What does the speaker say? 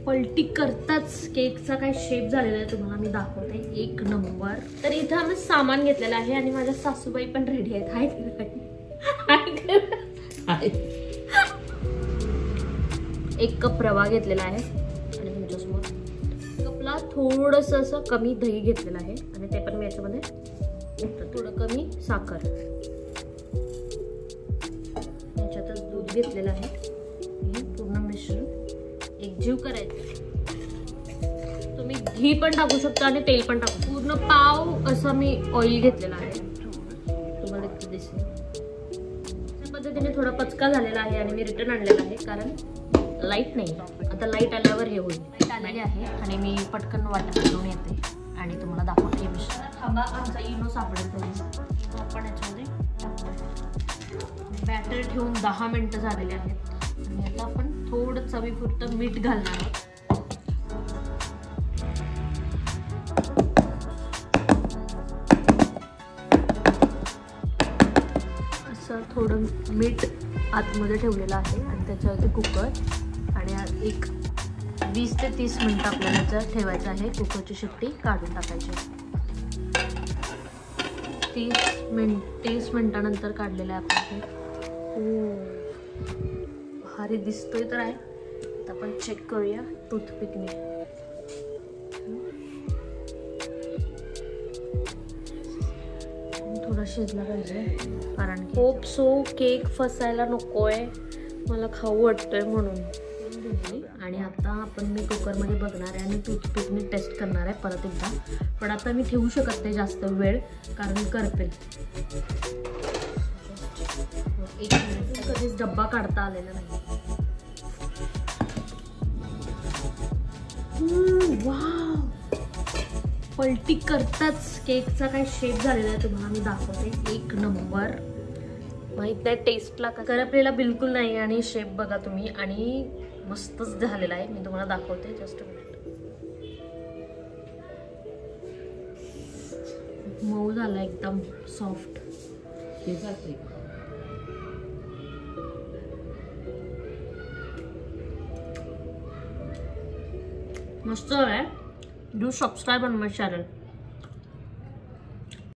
पलटी करताच केकचा काय शेप झालेला आहे तुम्हाला मी दाखवते. एक नंबर. तर इथं आम्ही सामान घेतलेलं आहे आणि माझ्या सासूबाई पण रेडी आहेत. हाय. एक कप रवा घेतलेला आहे आणि तुमच्यासमोर कपला थोडस असं कमी दही घेतलेलं आहे आणि ते पण मी याच्यामध्ये थोडं कमी साखर, याच्यातच दूध घेतलेलं आहे. हे पूर्ण मिश्रण एकजीव करायचं. तुम्ही घी पण टाकू शकता आणि तेल पण टाकू. पूर्ण पाव असं मी ऑइल घेतलेला आहे, तुम्हाला इथे दिसेल. त्या पद्धतीने थोडा पचका झालेला आहे आणि मी रिटर्न आणलेला आहे कारण लाईट नाही. आता लाईट आल्यावर हे होईल. लाईट आलेली आहे आणि मी पटकन वाटण करून येते आणि तुम्हाला दाखवते मिश्रण. थांबा, आमचा इनो सापडेल तरी आपण याच्यामध्ये बॅटर ठेवून 10 मिनिटं झालेले आहेत आणि आता आपण थोडं चवीपुरतं मीठ घालणार आहोत. असं थोडं मीठ आतमध्ये ठेवलेलं आहे आणि त्याच्यावरती कुकर आणि एक 20 ते 30 मिनिटं आपल्याला जर ठेवायचं आहे. कुकरची शिट्टी काढून टाकायची. 30 मिनिटानंतर काढलेलं आहे आपण हे. भारी दिसतोय तर आहे. आता आपण चेक करूया टूथपिकने. थोडा शिजला पाहिजे कारण होप सो केक फसायला नकोय, मला खाऊ वाटतंय म्हणून. आणि आता आपण मी कुकरमध्ये बघणार आहे आणि टूथपिकने टेस्ट करणार आहे परत एकदा. पण आता मी ठेवू शकत नाही जास्त वेळ कारण करपेल. एक मिनिट, कधीच डब्बा काढता आलेला नाही. वाव, पलटी करताच केकचा काय शेप झालेला आहे तुम्हाला मी दाखवते. एक नंबर. माहित नाही टेस्टला का करपलेला बिलकुल नाही आणि शेप बघा तुम्ही आणि मस्तच झालेला आहे. मी तुम्हाला दाखवते. जस्ट मऊ झाला एकदम सॉफ्ट. मस्त आहे. Do subscribe on my channel.